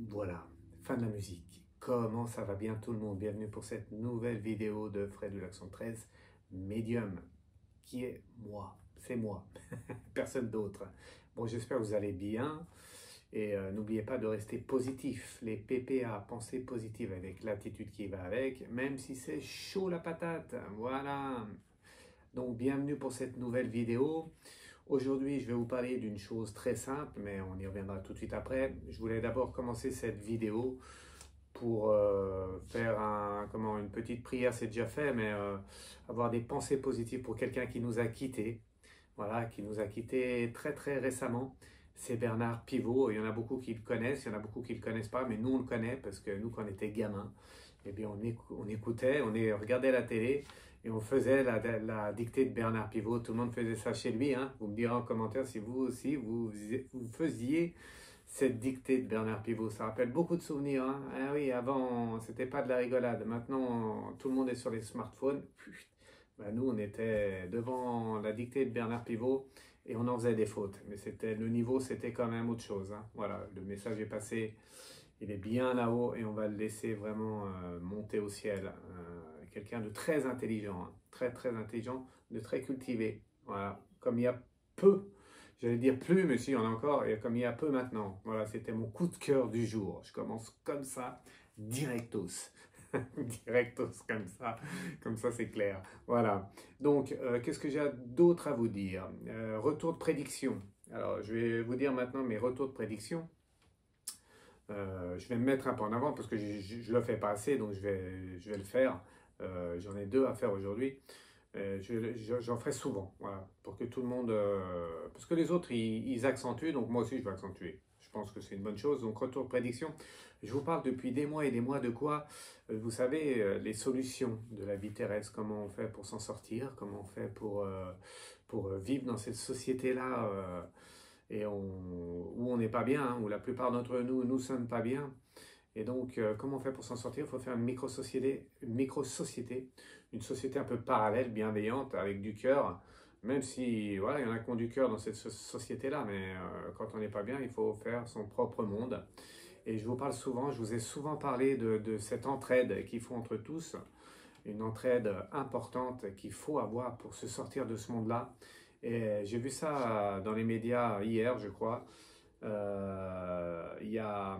Voilà, fin de la musique. Comment ça va bien tout le monde? Bienvenue pour cette nouvelle vidéo de Fred de l'Action 13, Médium, qui est moi, c'est moi, personne d'autre. Bon, j'espère que vous allez bien et n'oubliez pas de rester positif. Les PPA, pensée positive avec l'attitude qui va avec, même si c'est chaud la patate, voilà. Donc, bienvenue pour cette nouvelle vidéo. Aujourd'hui, je vais vous parler d'une chose très simple, mais on y reviendra tout de suite après. Je voulais d'abord commencer cette vidéo pour faire une petite prière, c'est déjà fait, mais avoir des pensées positives pour quelqu'un qui nous a quittés. Voilà, qui nous a quittés très très récemment. C'est Bernard Pivot. Il y en a beaucoup qui le connaissent, il y en a beaucoup qui ne le connaissent pas, mais nous on le connaît parce que nous, quand on était gamins, eh bien, on écoutait, regardait la télé. Et on faisait la dictée de Bernard Pivot. Tout le monde faisait ça chez lui. Hein. Vous me direz en commentaire si vous aussi, vous faisiez cette dictée de Bernard Pivot. Ça rappelle beaucoup de souvenirs. Hein. Ah oui, avant, c'était pas de la rigolade. Maintenant, tout le monde est sur les smartphones. Ben, nous, on était devant la dictée de Bernard Pivot et on en faisait des fautes. Mais le niveau, c'était quand même autre chose. Hein. Voilà, le message est passé. Il est bien là-haut et on va le laisser vraiment monter au ciel. Quelqu'un de très intelligent, hein, très très intelligent, de très cultivé. Voilà, comme il y a peu, j'allais dire plus, mais si, il y en a encore, et comme il y a peu maintenant. Voilà, c'était mon coup de cœur du jour. Je commence comme ça, directos. Directos, comme ça c'est clair. Voilà, donc qu'est-ce que j'ai d'autre à vous dire? Retour de prédiction. Alors, je vais vous dire maintenant mes retours de prédiction. Je vais me mettre un peu en avant parce que je ne le fais pas assez, donc je vais le faire. J'en ai 2 à faire aujourd'hui. J'en ferai souvent, voilà, pour que tout le monde... parce que les autres, ils accentuent, donc moi aussi, je vais accentuer. Je pense que c'est une bonne chose. Donc, retour de prédiction. Je vous parle depuis des mois et des mois de quoi? Vous savez, les solutions de la vie terrestre, comment on fait pour s'en sortir, comment on fait pour vivre dans cette société-là et où on n'est pas bien, hein, où la plupart d'entre nous ne sommes pas bien. Et donc, comment on fait pour s'en sortir? Il faut faire une micro-société, une société un peu parallèle, bienveillante, avec du cœur. Même si, voilà, il y en a qui ont du cœur dans cette société-là, mais quand on n'est pas bien, il faut faire son propre monde. Et je vous parle souvent, je vous ai souvent parlé de cette entraide qu'il faut entre tous, une entraide importante qu'il faut avoir pour se sortir de ce monde-là. Et j'ai vu ça dans les médias hier, je crois. Il y a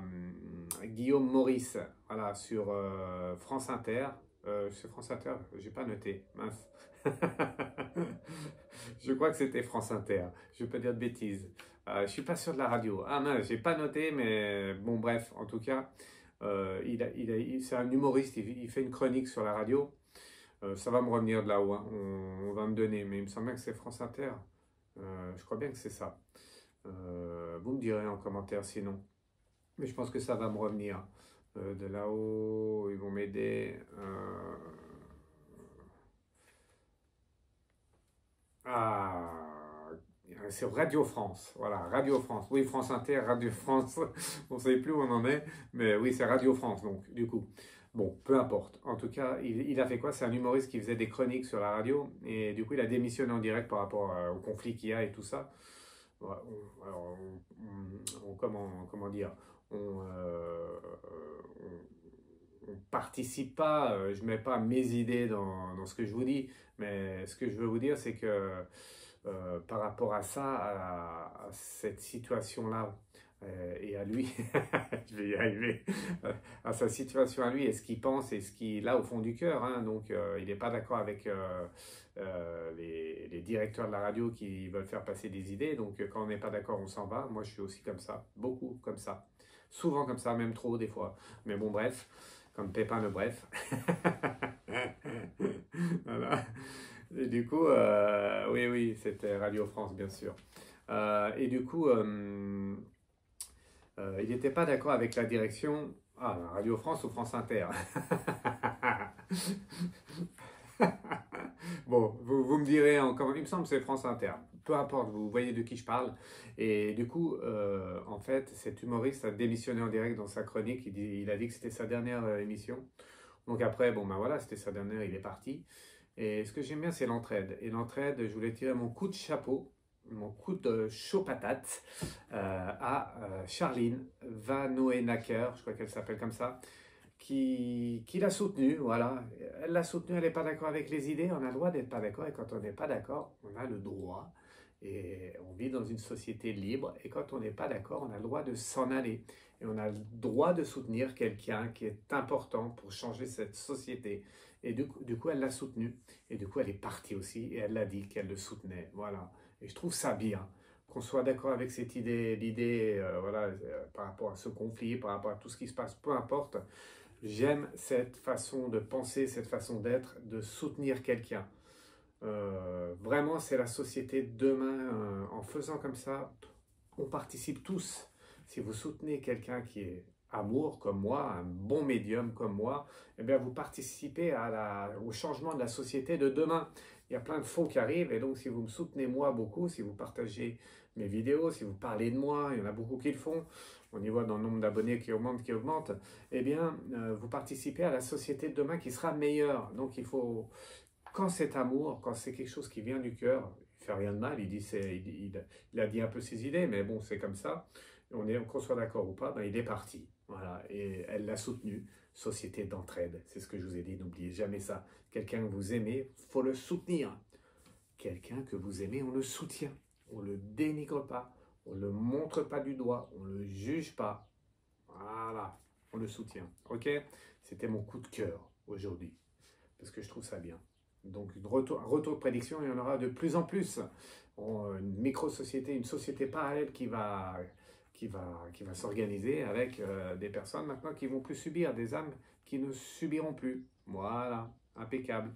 Guillaume Meurice, voilà, sur France Inter, C'est France Inter, j'ai pas noté, mince. Je crois que c'était France Inter, je peux dire de bêtises. Je suis pas sûr de la radio. Ah mince, j'ai pas noté, mais bon bref, en tout cas, c'est un humoriste, il fait une chronique sur la radio. Ça va me revenir de là-haut, hein. On va me donner, mais il me semble bien que c'est France Inter. Je crois bien que c'est ça. Vous me direz en commentaire sinon. Mais je pense que ça va me revenir. De là-haut, ils vont m'aider. Ah, c'est Radio France. Voilà, Radio France. Oui, France Inter, Radio France. On ne sait plus où on en est. Mais oui, c'est Radio France, donc, du coup. Bon, peu importe. En tout cas, il a fait quoi? C'est un humoriste qui faisait des chroniques sur la radio. Et du coup, il a démissionné en direct par rapport au conflit qu'il y a et tout ça. Ouais, alors, comment dire, on participe pas, je mets pas mes idées dans ce que je vous dis, mais ce que je veux vous dire, c'est que par rapport à ça, à cette situation-là, et à lui, je vais y arriver, à sa situation à lui, et ce qu'il pense et ce qu'il a au fond du cœur, hein, donc il n'est pas d'accord avec les directeurs de la radio qui veulent faire passer des idées, donc quand on n'est pas d'accord, on s'en va. Moi, je suis aussi comme ça, beaucoup comme ça, souvent comme ça, même trop des fois, mais bon, bref, comme Pépin le Bref. Voilà. Et du coup, oui, oui, c'était Radio France, bien sûr. Et du coup, il n'était pas d'accord avec la direction. Ah, Radio France ou France Inter. Bon, vous me direz encore, il me semble que c'est France Inter. Peu importe, vous voyez de qui je parle. Et du coup, en fait, cet humoriste a démissionné en direct dans sa chronique. Il a dit que c'était sa dernière émission. Donc après, bon ben voilà, c'était sa dernière, il est parti. Et ce que j'aime bien, c'est l'entraide. Et l'entraide, je voulais tirer mon coup de chapeau, mon coup de chaud patate à Charline Vanhoenacker, je crois qu'elle s'appelle comme ça, qui l'a soutenue, voilà. Elle l'a soutenue, elle n'est pas d'accord avec les idées, on a le droit d'être pas d'accord, et quand on n'est pas d'accord, on a le droit. Et on vit dans une société libre, et quand on n'est pas d'accord, on a le droit de s'en aller. Et on a le droit de soutenir quelqu'un qui est important pour changer cette société. Et du coup, elle l'a soutenu. Et du coup, elle est partie aussi, et elle l'a dit qu'elle le soutenait. Voilà. Et je trouve ça bien, qu'on soit d'accord avec cette idée, l'idée, voilà, par rapport à ce conflit, par rapport à tout ce qui se passe, peu importe. J'aime cette façon de penser, cette façon d'être, de soutenir quelqu'un. Vraiment, c'est la société de demain. En faisant comme ça, on participe tous. Si vous soutenez quelqu'un qui est amour comme moi, un bon médium comme moi, eh bien vous participez au changement de la société de demain. Il y a plein de faux qui arrivent, et donc si vous me soutenez moi beaucoup, si vous partagez mes vidéos, si vous parlez de moi, il y en a beaucoup qui le font, on y voit dans le nombre d'abonnés qui augmente, eh bien vous participez à la société de demain qui sera meilleure. Donc il faut, quand c'est amour, quand c'est quelque chose qui vient du cœur, il fait rien de mal, il a dit un peu ses idées, mais bon, c'est comme ça. Qu'on soit d'accord ou pas, ben, il est parti. Voilà, et elle l'a soutenu. Société d'entraide, c'est ce que je vous ai dit, n'oubliez jamais ça. Quelqu'un que vous aimez, faut le soutenir. Quelqu'un que vous aimez, on le soutient. On ne le dénigre pas, on ne le montre pas du doigt, on ne le juge pas. Voilà, on le soutient. Ok? C'était mon coup de cœur aujourd'hui, parce que je trouve ça bien. Donc, un retour de prédiction, il y en aura de plus en plus. Une micro-société, une société parallèle qui va s'organiser avec des personnes maintenant qui vont plus subir, des âmes qui ne subiront plus. Voilà, impeccable.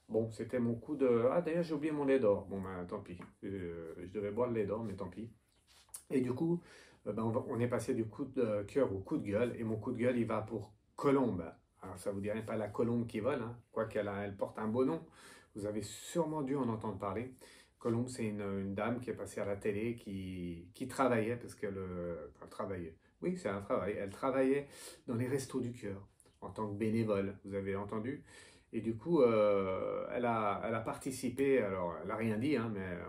Bon, c'était mon coup de... Ah, d'ailleurs, j'ai oublié mon lait d'or. Bon, ben, tant pis. Je devais boire le lait d'or, mais tant pis. Et du coup, ben, on est passé du coup de cœur au coup de gueule. Et mon coup de gueule, il va pour Colombe. Alors, ça vous dirait pas la colombe qui vole, hein, quoique elle porte un beau nom. Vous avez sûrement dû en entendre parler. Colombe, c'est une dame qui est passée à la télé, qui travaillait, parce qu'elle travaillait. Oui, c'est un travail. Elle travaillait dans les restos du cœur, en tant que bénévole, vous avez entendu. Et du coup, elle a participé, alors elle n'a rien dit, hein, mais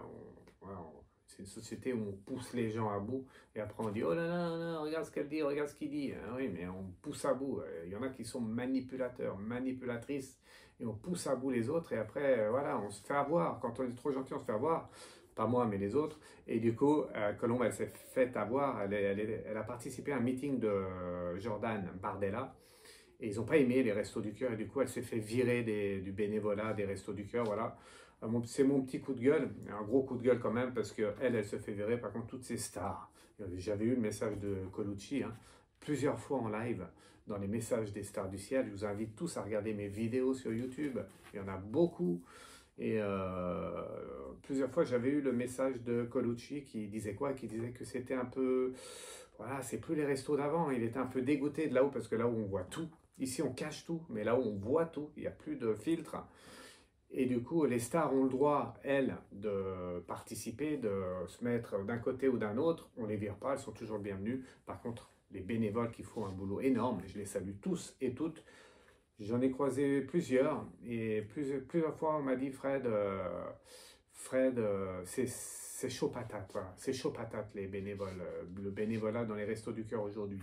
voilà, c'est une société où on pousse les gens à bout, et après on dit, oh là là, là, regarde ce qu'elle dit, regarde ce qu'il dit. Ah oui, mais on pousse à bout. Il y en a qui sont manipulateurs, manipulatrices, et on pousse à bout les autres, et après, voilà, on se fait avoir. Quand on est trop gentil, on se fait avoir. Pas moi, mais les autres. Et du coup, Colombe, elle s'est fait avoir. Elle a participé à un meeting de Jordan Bardella. Et ils n'ont pas aimé les Restos du Cœur. Et du coup, elle s'est fait virer du bénévolat des Restos du Cœur. Voilà. C'est mon petit coup de gueule. Un gros coup de gueule quand même, parce qu'elle, elle se fait virer. Par contre, toutes ces stars. J'avais eu le message de Colucci, hein, plusieurs fois en live, dans les messages des stars du ciel. Je vous invite tous à regarder mes vidéos sur YouTube. Il y en a beaucoup. Et plusieurs fois, j'avais eu le message de Colucci qui disait quoi? Qui disait que c'était un peu... Voilà, c'est plus les restos d'avant. Il était un peu dégoûté de là-haut parce que là-haut, on voit tout. Ici, on cache tout, mais là-haut, on voit tout. Il n'y a plus de filtre. Et du coup, les stars ont le droit, elles, de participer, de se mettre d'un côté ou d'un autre. On ne les vire pas, elles sont toujours bienvenues. Par contre, les bénévoles qui font un boulot énorme, je les salue tous et toutes. J'en ai croisé plusieurs, et plusieurs fois on m'a dit Fred, c'est chaud patate, voilà. C'est chaud patate les bénévoles, le bénévolat dans les Restos du Cœur aujourd'hui.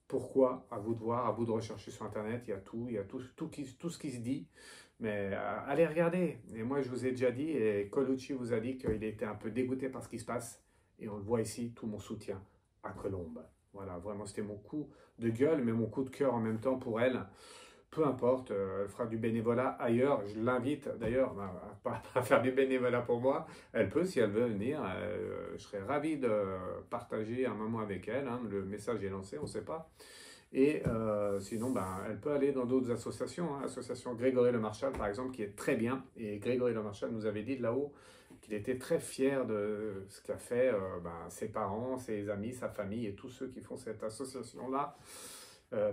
Pourquoi? À vous de voir, à vous de rechercher sur Internet, il y a tout ce qui se dit, mais allez regarder. Et moi je vous ai déjà dit, et Colucci vous a dit qu'il était un peu dégoûté par ce qui se passe, et on le voit ici, tout mon soutien à Colombe. Voilà, vraiment c'était mon coup de gueule, mais mon coup de cœur en même temps pour elle. Peu importe, elle fera du bénévolat ailleurs. Je l'invite d'ailleurs à faire du bénévolat pour moi. Elle peut, si elle veut venir. Je serais ravi de partager un moment avec elle. Hein. Le message est lancé, on ne sait pas. Et sinon, ben, elle peut aller dans d'autres associations. Hein. L'association Grégory Le Marchal, par exemple, qui est très bien. Et Grégory Le Marchal nous avait dit de là-haut qu'il était très fier de ce qu'a fait ses parents, ses amis, sa famille et tous ceux qui font cette association-là.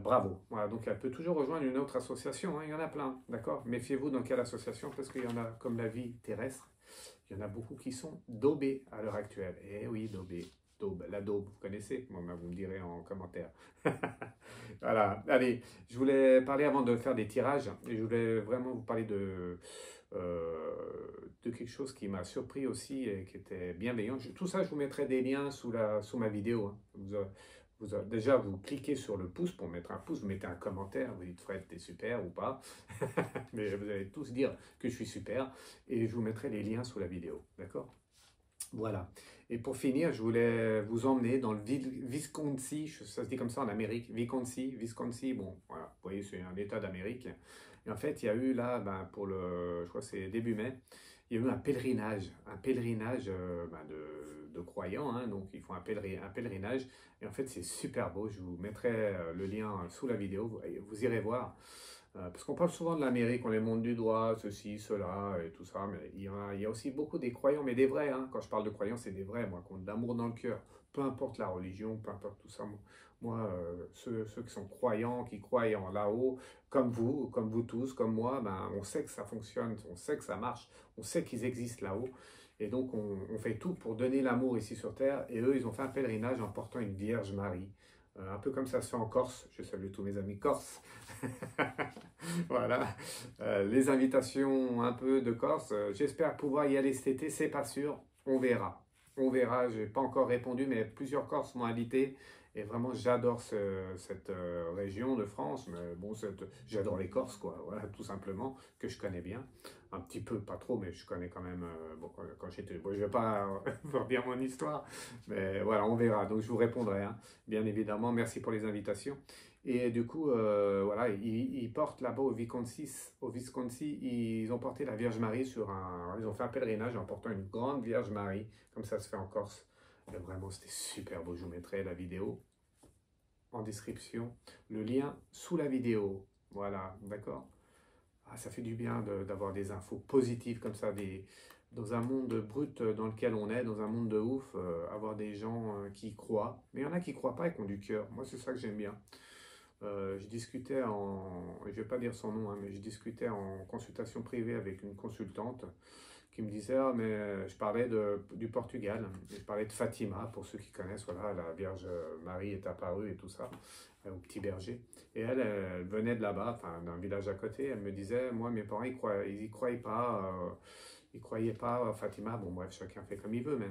Bravo. Voilà, donc elle peut toujours rejoindre une autre association, hein, il y en a plein, d'accord? Méfiez-vous dans quelle association, parce qu'il y en a, comme la vie terrestre, il y en a beaucoup qui sont daubés à l'heure actuelle. Eh oui, daubés, daube, la daube, vous connaissez? Bon, ben, vous me direz en commentaire. Voilà, allez, je voulais parler avant de faire des tirages, et je voulais vraiment vous parler de quelque chose qui m'a surpris aussi et qui était bienveillant. Tout ça, je vous mettrai des liens sous ma vidéo. Hein. Déjà, vous cliquez sur le pouce pour mettre un pouce, vous mettez un commentaire, vous dites Fred, t'es super ou pas. Mais vous allez tous dire que je suis super et je vous mettrai les liens sous la vidéo, d'accord? Voilà. Et pour finir, je voulais vous emmener dans le Wisconsin, ça se dit comme ça en Amérique, Wisconsin, bon, voilà, vous voyez, c'est un état d'Amérique. Et en fait, il y a eu là, ben, je crois que c'est début mai, il y a eu un pèlerinage de croyants, hein, donc ils font un pèlerinage, et en fait c'est super beau, je vous mettrai le lien sous la vidéo, vous irez voir, parce qu'on parle souvent de l'Amérique, on les montre du doigt, ceci, cela, et tout ça, mais il y a aussi beaucoup des croyants, mais des vrais, hein. Quand je parle de croyants, c'est des vrais, moi, qui ont de l'amour dans le cœur, peu importe la religion, peu importe tout ça, moi, ceux qui sont croyants, qui croient en là-haut, comme vous tous, comme moi, ben, on sait que ça fonctionne, on sait que ça marche, on sait qu'ils existent là-haut, et donc on fait tout pour donner l'amour ici sur Terre, et eux, ils ont fait un pèlerinage en portant une Vierge Marie, un peu comme ça se fait en Corse, je salue tous mes amis corses. Voilà, les invitations un peu de Corse, j'espère pouvoir y aller cet été, c'est pas sûr, on verra. On verra, je n'ai pas encore répondu, mais plusieurs Corses m'ont invité. Et vraiment, j'adore cette région de France. Mais bon, j'adore les Corses, quoi. Voilà, tout simplement, que je connais bien. Un petit peu, pas trop, mais je connais quand même. Bon, quand j'étais. Bon, je ne vais pas vous dire mon histoire, mais voilà, on verra. Donc, je vous répondrai, hein, bien évidemment. Merci pour les invitations. Et du coup, voilà, ils portent là-bas au Wisconsin, ils ont porté la Vierge Marie ils ont fait un pèlerinage en portant une grande Vierge Marie, comme ça se fait en Corse. Et vraiment, c'était super beau. Je vous mettrai la vidéo en description, le lien sous la vidéo. Voilà, d'accord? Ah, ça fait du bien d'avoir des infos positives comme ça, dans un monde brut dans lequel on est, dans un monde de ouf, avoir des gens qui croient. Mais il y en a qui ne croient pas et qui ont du cœur. Moi, c'est ça que j'aime bien. Je discutais je ne vais pas dire son nom, hein, mais je discutais en consultation privée avec une consultante qui me disait, ah, mais je parlais du Portugal, je parlais de Fatima, pour ceux qui connaissent, voilà, la Vierge Marie est apparue et tout ça, au Petit Berger. Et elle venait de là-bas, enfin d'un village à côté, elle me disait, moi mes parents, ils y croyaient pas, Fatima, bon bref, chacun fait comme il veut, mais...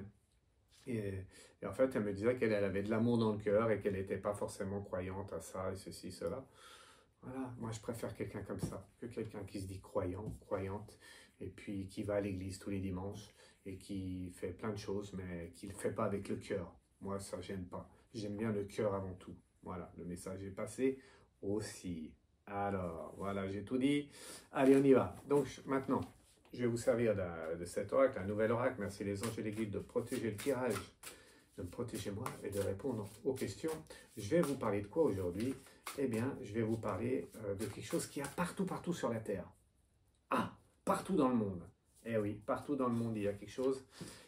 Et en fait, elle me disait qu'elle avait de l'amour dans le cœur et qu'elle n'était pas forcément croyante à ça et ceci, cela. Voilà, moi je préfère quelqu'un comme ça, que quelqu'un qui se dit croyant, croyante, et puis qui va à l'église tous les dimanches, et qui fait plein de choses, mais qui ne le fait pas avec le cœur. Moi, ça, j'aime pas. J'aime bien le cœur avant tout. Voilà, le message est passé. aussi. Alors, voilà, j'ai tout dit. Allez, on y va. Donc, maintenant, je vais vous servir de cet oracle, un nouvel oracle. Merci les anges et les guides de protéger le tirage, de me protéger moi et de répondre aux questions. Je vais vous parler de quoi aujourd'hui? Eh bien, je vais vous parler de quelque chose qui a partout sur la Terre. Ah, partout dans le monde. Eh oui, partout dans le monde, il y a quelque chose.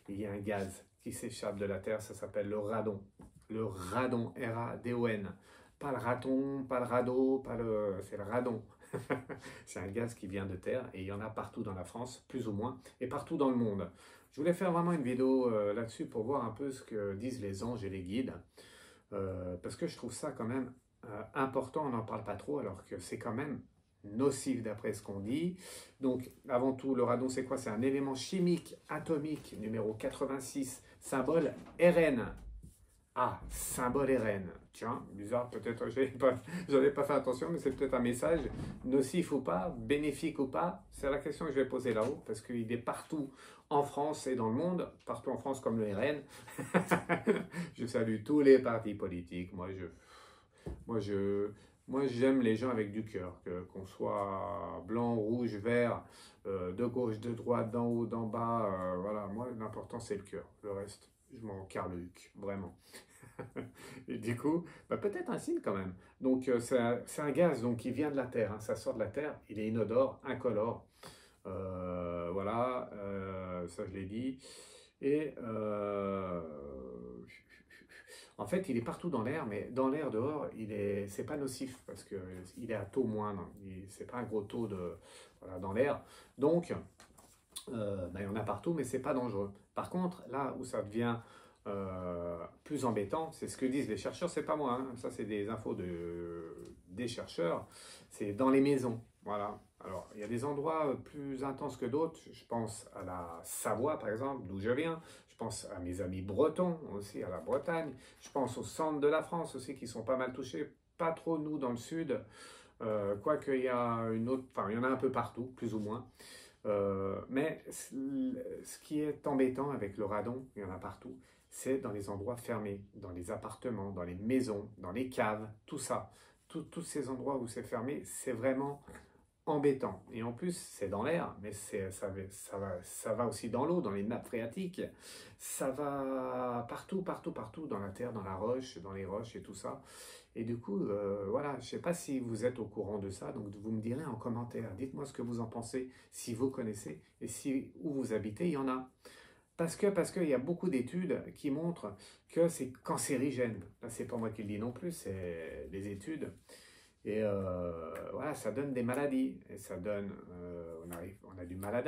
Il y a un gaz qui s'échappe de la Terre, ça s'appelle le radon. Le radon, R-A-D-O-N. Pas le raton, pas le radeau, pas le... c'est le radon. C'est un gaz qui vient de terre et il y en a partout dans la France, plus ou moins, et partout dans le monde. Je voulais faire vraiment une vidéo là-dessus pour voir un peu ce que disent les anges et les guides, parce que je trouve ça quand même important, on n'en parle pas trop, alors que c'est quand même nocif d'après ce qu'on dit. Donc, avant tout, le radon, c'est quoi? C'est un élément chimique atomique numéro 86, symbole Rn. Ah, symbole RN. Tiens, bizarre, peut-être, j'en ai pas fait attention, mais c'est peut-être un message nocif ou pas, bénéfique ou pas. C'est la question que je vais poser là-haut, parce qu'il est partout en France et dans le monde, partout en France comme le RN. Je salue tous les partis politiques. Moi, je, moi, j'aime les gens avec du cœur, qu'on soit blanc, rouge, vert, de gauche, de droite, d'en haut, d'en bas. Voilà, moi, l'important, c'est le cœur. Le reste, je m'en carre le huc, vraiment. Et du coup, bah, peut-être un signe quand même. Donc, c'est un gaz donc, qui vient de la Terre, hein, ça sort de la Terre, il est inodore, incolore. Voilà, ça je l'ai dit. Et en fait, il est partout dans l'air, mais dans l'air dehors, c'est pas nocif parce qu'il est à taux moindre. C'est pas un gros taux voilà, dans l'air. Donc, ben, il y en a partout, mais c'est pas dangereux. Par contre, là où ça devient plus embêtant, c'est ce que disent les chercheurs, c'est pas moi, hein, ça c'est des infos des chercheurs, c'est dans les maisons. Voilà. Alors, il y a des endroits plus intenses que d'autres. Je pense à la Savoie, par exemple, d'où je viens. Je pense à mes amis bretons aussi, à la Bretagne. Je pense au centre de la France aussi, qui sont pas mal touchés. Pas trop nous dans le sud, quoique il y a une autre, enfin il y en a un peu partout, plus ou moins. Mais ce qui est embêtant avec le radon, il y en a partout, c'est dans les endroits fermés, dans les appartements, dans les maisons, dans les caves, tout ça. Tous ces endroits où c'est fermé, c'est vraiment embêtant. Et en plus, c'est dans l'air, mais ça va aussi dans l'eau, dans les nappes phréatiques. Ça va partout, dans la terre, dans la roche, dans les roches et tout ça. Et du coup, voilà, je ne sais pas si vous êtes au courant de ça, donc vous me direz en commentaire. Dites-moi ce que vous en pensez, si vous connaissez, et si où vous habitez, il y en a. Parce qu'il y a beaucoup d'études qui montrent que c'est cancérigène. Là, c'est pas moi qui le dis non plus, c'est les études. Et voilà, ça donne des maladies. Et ça donne, on a du mal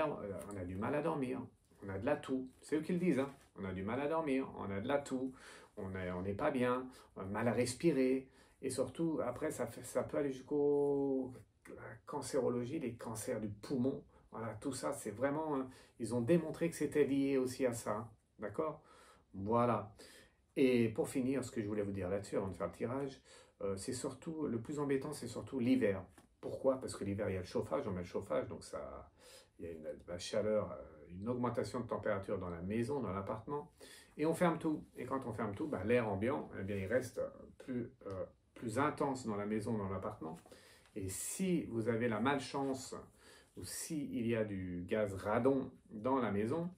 on a du mal à dormir. On a de la toux. C'est eux qui le disent, hein. On a du mal à dormir, on a de la toux, on n'est pas bien, on a mal à respirer. Et surtout, après, ça peut aller jusqu'au la cancérologie, les cancers du poumon. Voilà, tout ça, c'est vraiment. Ils ont démontré que c'était lié aussi à ça. Hein. D'accord? Voilà. Et pour finir, ce que je voulais vous dire là-dessus, avant de faire le tirage, c'est surtout, le plus embêtant, c'est surtout l'hiver. Pourquoi? Parce que l'hiver, il y a le chauffage, on met le chauffage, donc ça, il y a la chaleur, une augmentation de température dans la maison, dans l'appartement, et on ferme tout. Et quand on ferme tout, ben, l'air ambiant, eh bien, il reste plus intense dans la maison, dans l'appartement. Et si vous avez la malchance, ou s'il y a du gaz radon dans la maison,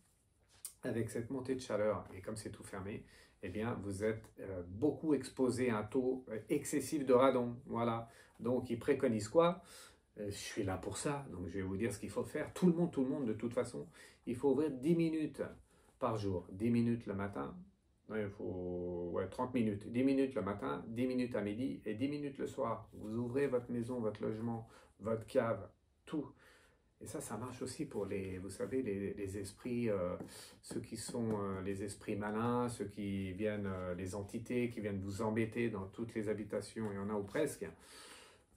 avec cette montée de chaleur, et comme c'est tout fermé, eh bien, vous êtes beaucoup exposé à un taux excessif de radon. Voilà. Donc, ils préconisent quoi? Je suis là pour ça, donc je vais vous dire ce qu'il faut faire. Tout le monde, de toute façon, il faut ouvrir 10 minutes par jour. 10 minutes le matin, non, il faut 30 minutes. 10 minutes le matin, 10 minutes à midi et 10 minutes le soir. Vous ouvrez votre maison, votre logement, votre cave, tout. Et ça marche aussi pour vous savez, les esprits, ceux qui sont les esprits malins, ceux qui viennent, les entités qui viennent vous embêter dans toutes les habitations, il y en a ou presque,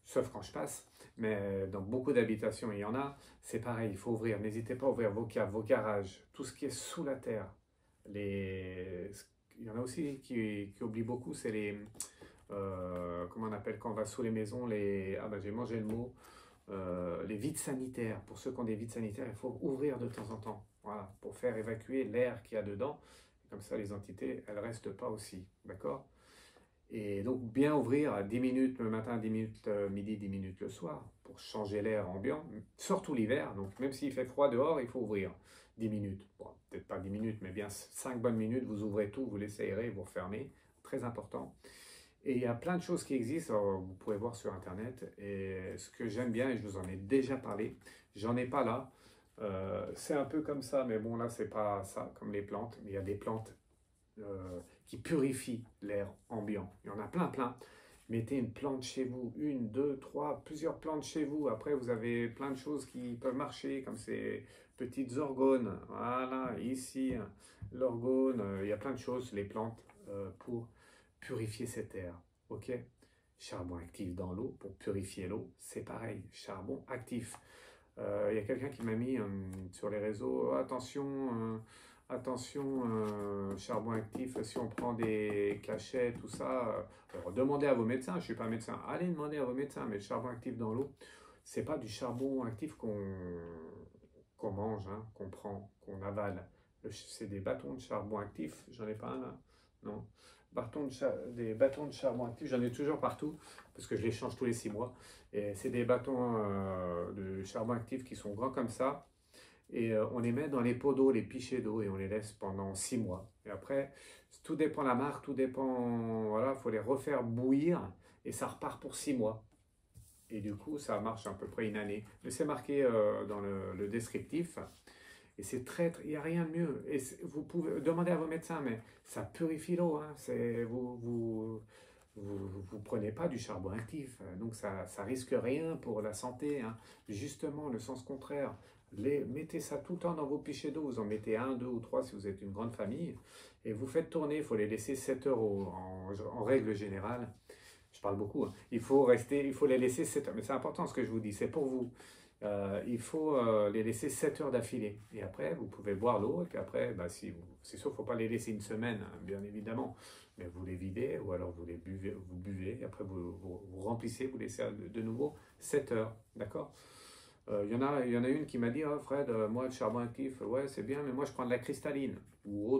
sauf quand je passe, mais dans beaucoup d'habitations, il y en a, c'est pareil, il faut ouvrir, n'hésitez pas à ouvrir vos caves, vos garages, tout ce qui est sous la terre. Il y en a aussi qui oublient beaucoup, c'est comment on appelle quand on va sous les maisons, ah ben j'ai mangé le mot, les vides sanitaires. Pour ceux qui ont des vides sanitaires, il faut ouvrir de temps en temps, voilà, pour faire évacuer l'air qu'il y a dedans. Comme ça, les entités, elles ne restent pas aussi, d'accord? Et donc bien ouvrir 10 minutes le matin, 10 minutes midi, 10 minutes le soir pour changer l'air ambiant, surtout l'hiver. Donc même s'il fait froid dehors, il faut ouvrir 10 minutes. Bon, peut-être pas 10 minutes, mais bien 5 bonnes minutes, vous ouvrez tout, vous laissez aérer, vous refermez. Très important. Et il y a plein de choses qui existent, alors vous pouvez voir sur Internet. Et ce que j'aime bien, et je vous en ai déjà parlé, j'en ai pas là. C'est un peu comme ça, mais bon là c'est pas ça comme les plantes. Mais il y a des plantes qui purifient l'air ambiant. Il y en a plein, plein. Mettez une plante chez vous, une, deux, trois, plusieurs plantes chez vous. Après, vous avez plein de choses qui peuvent marcher, comme ces petites orgones. Voilà, ici, l'orgone. Il y a plein de choses, les plantes, pour purifier cet air. Ok? Charbon actif dans l'eau pour purifier l'eau, c'est pareil. Charbon actif. Il y a quelqu'un qui m'a mis sur les réseaux, attention, attention, charbon actif, si on prend des cachets, tout ça, alors demandez à vos médecins, je ne suis pas médecin, allez demander à vos médecins, mais le charbon actif dans l'eau, c'est pas du charbon actif qu'on mange, hein, qu'on prend, qu'on avale. C'est des bâtons de charbon actif, j'en ai pas un là, non. Des bâtons de charbon actif, j'en ai toujours partout, parce que je les change tous les 6 mois. Et c'est des bâtons de charbon actif qui sont grands comme ça. Et on les met dans les pots d'eau, les pichets d'eau, et on les laisse pendant 6 mois. Et après, tout dépend de la marque, tout dépend. Voilà, il faut les refaire bouillir et ça repart pour 6 mois. Et du coup, ça marche à peu près une année. Mais c'est marqué dans le descriptif. Et c'est il n'y a rien de mieux. Et vous pouvez demander à vos médecins, mais ça purifie l'eau. Hein. Vous prenez pas du charbon actif, donc ça risque rien pour la santé. Hein. Justement, le sens contraire. Mettez ça tout le temps dans vos pichets d'eau. Vous en mettez un, deux ou trois si vous êtes une grande famille. Et vous faites tourner. Il faut les laisser 7 heures en règle générale. Je parle beaucoup. Hein. Il faut les laisser 7 heures. Mais c'est important ce que je vous dis. C'est pour vous. Il faut les laisser 7 heures d'affilée. Et après, vous pouvez boire l'eau. Et puis après, bah, c'est sûr, il ne faut pas les laisser une semaine, hein, bien évidemment. Mais vous les videz ou alors vous buvez. Et après, vous remplissez, vous laissez de nouveau 7 heures. D'accord? Il y en a une qui m'a dit, oh, Fred, moi, le charbon actif, ouais, c'est bien, mais moi, je prends de la cristalline ou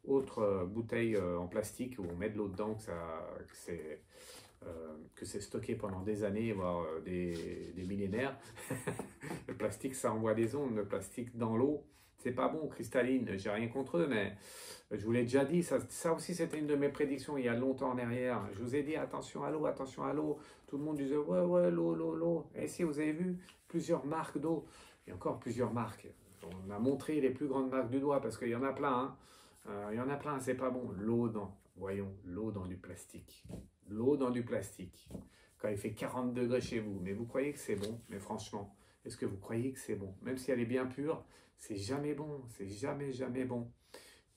autre bouteille en plastique où on met de l'eau dedans, que c'est stocké pendant des années, voire des millénaires. Le plastique, ça envoie des ondes. Le plastique dans l'eau, c'est pas bon. Cristalline, j'ai rien contre eux, mais je vous l'ai déjà dit, ça aussi c'était une de mes prédictions il y a longtemps en arrière. Je vous ai dit attention à l'eau, attention à l'eau. Tout le monde disait ouais, l'eau, l'eau, l'eau. Et si vous avez vu plusieurs marques d'eau, et encore plusieurs marques. On a montré les plus grandes marques du doigt parce qu'il y en a plein. Hein. Il y en a plein, c'est pas bon. Voyons, l'eau dans du plastique. L'eau dans du plastique. Quand il fait 40 degrés chez vous, mais vous croyez que c'est bon? Mais franchement, est-ce que vous croyez que c'est bon? Même si elle est bien pure, c'est jamais bon. C'est jamais, jamais bon.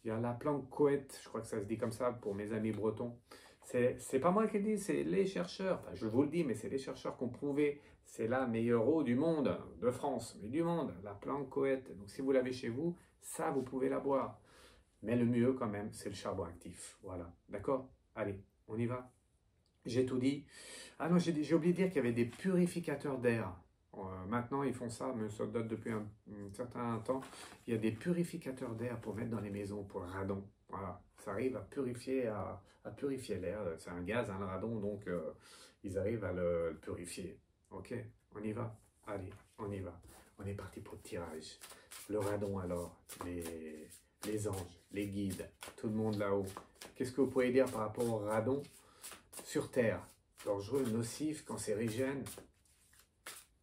Il y a la plante coët, je crois que ça se dit comme ça pour mes amis bretons. C'est pas moi qui le dis, c'est les chercheurs. Enfin, je vous le dis, mais c'est les chercheurs qui ont prouvé. C'est la meilleure eau du monde, de France, mais du monde, la plante coët. Donc si vous l'avez chez vous, ça, vous pouvez la boire. Mais le mieux quand même, c'est le charbon actif. Voilà, d'accord? Allez, on y va. J'ai tout dit. Ah non, j'ai oublié de dire qu'il y avait des purificateurs d'air. Maintenant, ils font ça, mais ça date depuis un certain temps. Il y a des purificateurs d'air pour mettre dans les maisons, pour le radon. Voilà, ça arrive à purifier l'air. C'est un gaz, hein, le radon, donc ils arrivent à le purifier. Ok, on y va? Allez, on y va. On est parti pour le tirage. Le radon alors, les anges, les guides, tout le monde là-haut. Qu'est-ce que vous pouvez dire par rapport au radon sur Terre? Dangereux, nocif, cancérigène?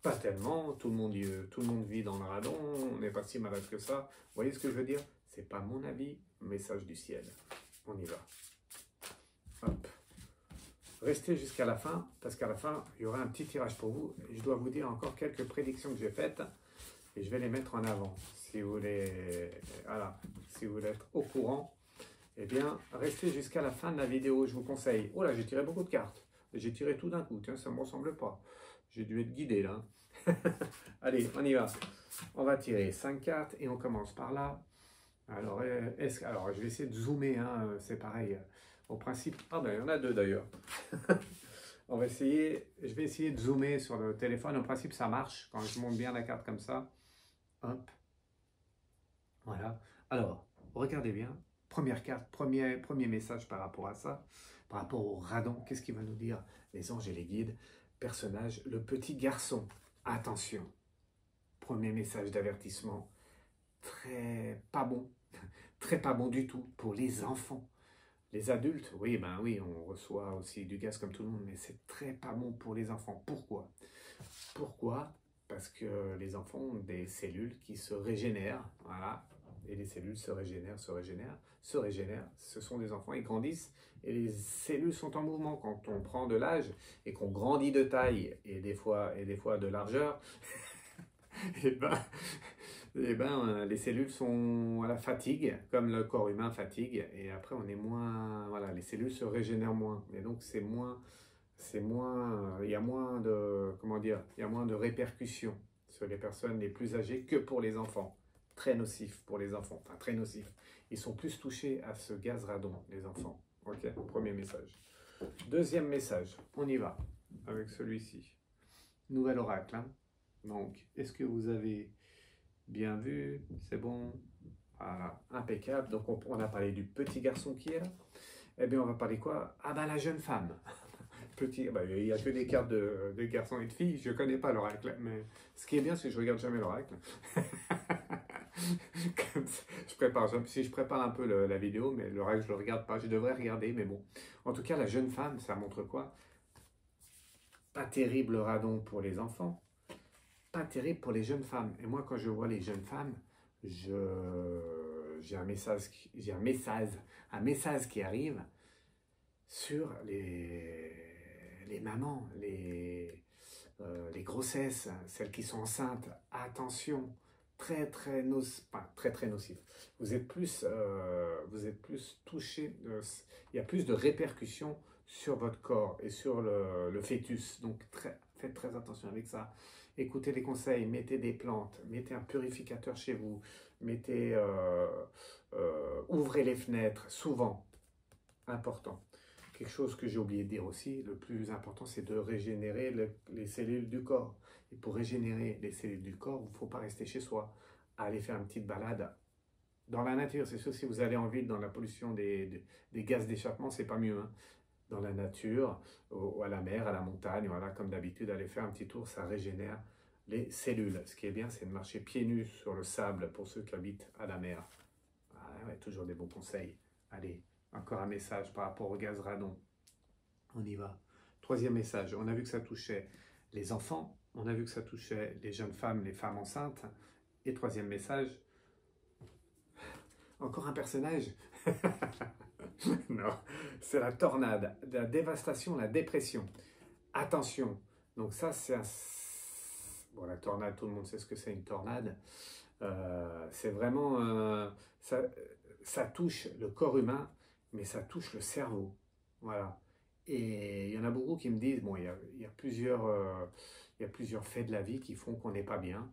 Pas tellement, tout le monde vit dans le radon, on n'est pas si malade que ça. Vous voyez ce que je veux dire? C'est pas mon avis, message du ciel. On y va. Hop. Restez jusqu'à la fin, parce qu'à la fin, il y aura un petit tirage pour vous. Et je dois vous dire encore quelques prédictions que j'ai faites, et je vais les mettre en avant. Si vous voulez, voilà, si vous voulez être au courant, eh bien, restez jusqu'à la fin de la vidéo, je vous conseille. Oh là, j'ai tiré beaucoup de cartes. J'ai tiré tout d'un coup, tiens, ça ne me ressemble pas. J'ai dû être guidé là. Allez, on y va. On va tirer 5 cartes et on commence par là. Alors, je vais essayer de zoomer, hein, c'est pareil. Au principe, ah ben il y en a deux d'ailleurs. Je vais essayer de zoomer sur le téléphone. Au principe, ça marche quand je monte bien la carte comme ça. Hop. Voilà. Alors, regardez bien. Première carte, premier message par rapport à ça, par rapport au radon. Qu'est-ce qu'il va nous dire les anges et les guides? Personnage, le petit garçon. Attention, premier message d'avertissement. Très pas bon, très pas bon du tout pour les enfants. Les adultes, oui, ben oui, on reçoit aussi du gaz comme tout le monde, mais c'est très pas bon pour les enfants. Pourquoi? Pourquoi? Parce que les enfants ont des cellules qui se régénèrent, voilà, et les cellules se régénèrent, ce sont des enfants, ils grandissent, et les cellules sont en mouvement. Quand on prend de l'âge, et qu'on grandit de taille, et des fois de largeur, et ben, les cellules sont à la fatigue, comme le corps humain fatigue, et après on est moins, voilà, les cellules se régénèrent moins, et donc il y a moins de, comment dire, il y a moins de répercussions sur les personnes les plus âgées que pour les enfants. Très nocif pour les enfants, enfin très nocif. Ils sont plus touchés à ce gaz radon, les enfants. Ok, premier message. Deuxième message, on y va avec celui-ci. Nouvel oracle, hein. Donc, est-ce que vous avez bien vu? C'est bon? Voilà, impeccable. Donc, on a parlé du petit garçon qui est là. Eh bien, on va parler quoi? Ah ben, la jeune femme. Petit, bah, il n'y a que des cartes de garçons et de filles. Je ne connais pas l'oracle. Mais ce qui est bien, c'est que je ne regarde jamais l'oracle. Si je prépare un peu la vidéo, mais l'oracle, je ne le regarde pas. Je devrais regarder, mais bon. En tout cas, la jeune femme, ça montre quoi? Pas terrible radon pour les enfants. Pas terrible pour les jeunes femmes. Et moi, quand je vois les jeunes femmes, j'ai un message qui arrive sur les mamans, les grossesses, celles qui sont enceintes. Attention, très nocif. Vous êtes plus touché, il y a plus de répercussions sur votre corps et sur le fœtus. Donc faites très attention avec ça. Écoutez les conseils, mettez des plantes, mettez un purificateur chez vous, ouvrez les fenêtres, souvent, important. Quelque chose que j'ai oublié de dire aussi, le plus important, c'est de régénérer les cellules du corps. Et pour régénérer les cellules du corps, il ne faut pas rester chez soi. Allez faire une petite balade dans la nature. C'est sûr, si vous allez en ville, dans la pollution des gaz d'échappement, c'est pas mieux, hein. Dans la nature, à la mer, à la montagne, voilà, comme d'habitude, aller faire un petit tour, ça régénère les cellules. Ce qui est bien, c'est de marcher pieds nus sur le sable pour ceux qui habitent à la mer. Ah, ouais, toujours des bons conseils. Allez, encore un message par rapport au gaz radon. On y va. Troisième message, on a vu que ça touchait les enfants, on a vu que ça touchait les jeunes femmes, les femmes enceintes. Et troisième message, encore un personnage. Non, c'est la tornade, la dévastation, la dépression. Attention, donc ça c'est un... Bon, la tornade, tout le monde sait ce que c'est une tornade. C'est vraiment... ça touche le corps humain, mais ça touche le cerveau. Voilà. Et il y en a beaucoup qui me disent, bon, il y a plusieurs faits de la vie qui font qu'on n'est pas bien.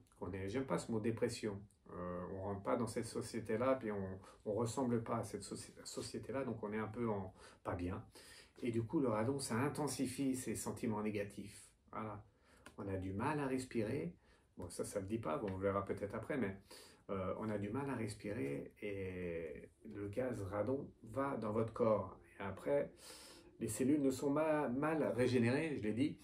J'aime pas ce mot dépression. On ne rentre pas dans cette société-là, puis on ne ressemble pas à cette société-là, donc on est un peu pas bien. Et du coup, le radon, ça intensifie ces sentiments négatifs. Voilà. On a du mal à respirer. Bon, ça ne le dit pas, bon, on verra peut-être après, mais on a du mal à respirer et le gaz radon va dans votre corps. Et après, les cellules ne sont mal régénérées, je l'ai dit.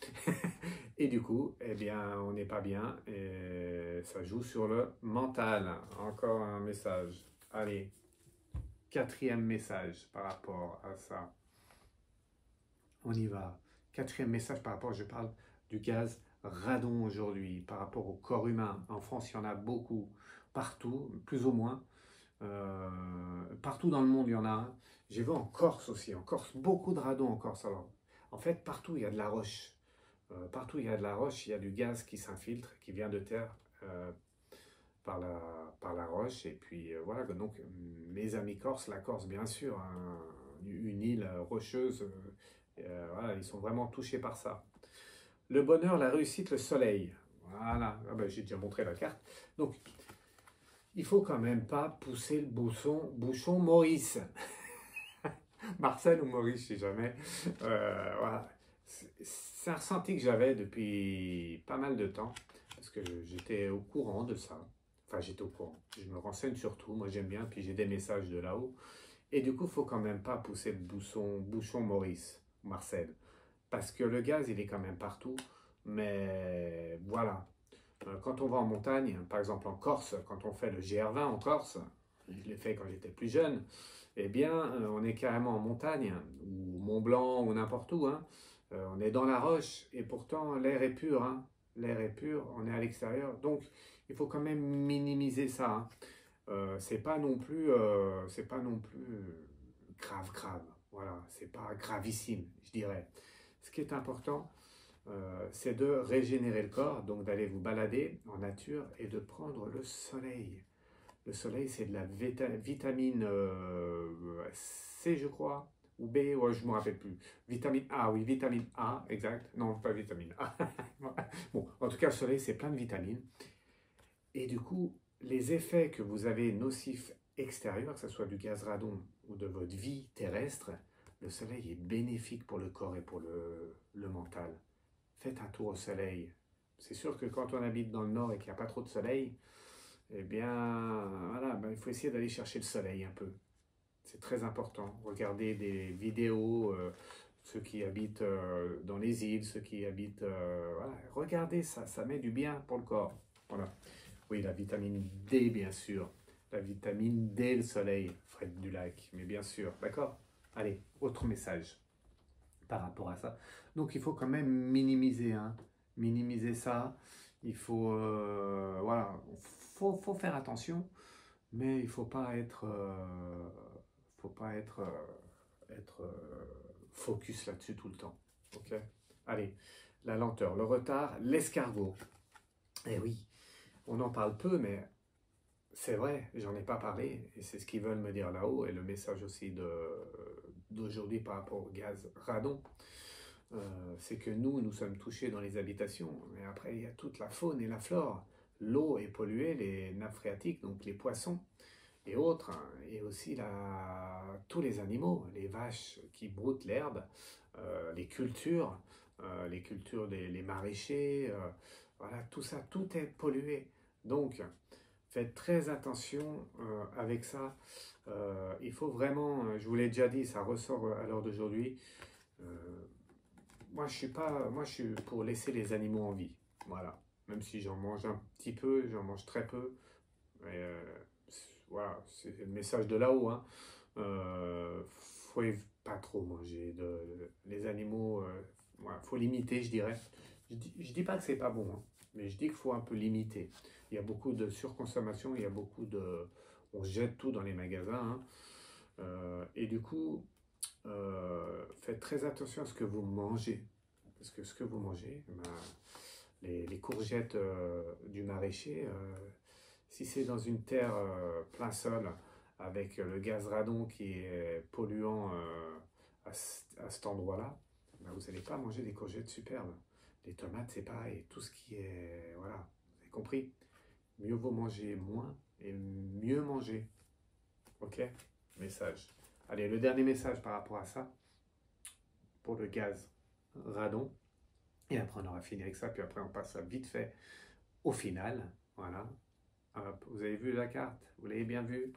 Et du coup, eh bien, on n'est pas bien et ça joue sur le mental. Encore un message. Allez, quatrième message par rapport à ça. On y va. Quatrième message par rapport, je parle du gaz radon aujourd'hui, par rapport au corps humain. En France, il y en a beaucoup, partout, plus ou moins. Partout dans le monde, il y en a un. J'ai vu en Corse aussi. En Corse, beaucoup de radon en Corse. Alors, en fait, partout, il y a de la roche. Partout il y a de la roche, il y a du gaz qui s'infiltre, qui vient de terre par la roche. Et puis voilà, donc mes amis corses, la Corse bien sûr, hein, une île rocheuse, voilà, ils sont vraiment touchés par ça. Le bonheur, la réussite, le soleil. Voilà, ah ben, j'ai déjà montré la carte. Donc, il faut quand même pas pousser le bouchon Maurice. Marcel ou Maurice, je sais jamais. Voilà. C'est un ressenti que j'avais depuis pas mal de temps, parce que j'étais au courant de ça. Enfin, j'étais au courant. Je me renseigne surtout, moi j'aime bien, puis j'ai des messages de là-haut. Et du coup, il ne faut quand même pas pousser le bouchon Maurice, Marcel. Parce que le gaz, il est quand même partout. Mais voilà. Quand on va en montagne, par exemple en Corse, quand on fait le GR20 en Corse, je l'ai fait quand j'étais plus jeune, eh bien, on est carrément en montagne, ou Mont Blanc, ou n'importe où, hein. On est dans la roche, et pourtant l'air est pur, hein. L'air est pur, on est à l'extérieur, donc il faut quand même minimiser ça, hein. C'est pas non plus grave, voilà, c'est pas gravissime, je dirais. Ce qui est important, c'est de régénérer le corps, donc d'aller vous balader en nature et de prendre le soleil. Le soleil, c'est de la vitamine C, je crois, ou B, ouais, je ne me rappelle plus. Vitamine A, oui, vitamine A, exact. Non, pas vitamine A. Bon, en tout cas, le soleil, c'est plein de vitamines. Et du coup, les effets que vous avez nocifs extérieurs, que ce soit du gaz radon ou de votre vie terrestre, le soleil est bénéfique pour le corps et pour le mental. Faites un tour au soleil. C'est sûr que quand on habite dans le nord et qu'il n'y a pas trop de soleil, eh bien, voilà, ben, il faut essayer d'aller chercher le soleil un peu. C'est très important. Regardez des vidéos, ceux qui habitent dans les îles, ceux qui habitent... voilà, regardez ça, ça met du bien pour le corps. Voilà. Oui, la vitamine D, bien sûr. La vitamine D, le soleil, Fred Dulac, mais bien sûr, d'accord? Allez, autre message par rapport à ça. Donc, il faut quand même minimiser, hein, minimiser ça. Il faut, voilà, faut faire attention, mais il faut pas être, focus là-dessus tout le temps. Ok? Allez, la lenteur, le retard, l'escargot. Eh oui, on en parle peu, mais c'est vrai, j'en ai pas parlé, et c'est ce qu'ils veulent me dire là-haut, et le message aussi d'aujourd'hui par rapport au gaz radon. C'est que nous sommes touchés dans les habitations, mais après il y a toute la faune et la flore. L'eau est polluée, les nappes phréatiques, donc les poissons et autres, hein, et aussi tous les animaux, les vaches qui broutent l'herbe, les cultures des maraîchers, voilà, tout ça, tout est pollué. Donc, faites très attention avec ça. Il faut vraiment, je vous l'ai déjà dit, ça ressort à l'heure d'aujourd'hui. Moi, je suis pour laisser les animaux en vie. Voilà. Même si j'en mange un petit peu, j'en mange très peu. Mais, voilà, c'est le message de là-haut, hein. Faut pas trop manger les animaux. Voilà, faut limiter, je dirais. Je dis pas que c'est pas bon, hein, mais je dis qu'il faut un peu limiter. Il y a beaucoup de surconsommation, il y a beaucoup de... On jette tout dans les magasins, hein. Et du coup, faites très attention à ce que vous mangez. Parce que ce que vous mangez, ben, les courgettes du maraîcher, si c'est dans une terre plein sol, avec le gaz radon qui est polluant à cet endroit-là, ben, vous n'allez pas manger des courgettes superbes. Les tomates, c'est pareil. Tout ce qui est... Voilà, vous avez compris? Mieux vaut manger moins et mieux manger. Ok? Message. Allez, le dernier message par rapport à ça, pour le gaz radon. Et après, on aura fini avec ça, puis après, on passe vite fait au final. Voilà. Hop, vous avez vu la carte? Vous l'avez bien vue?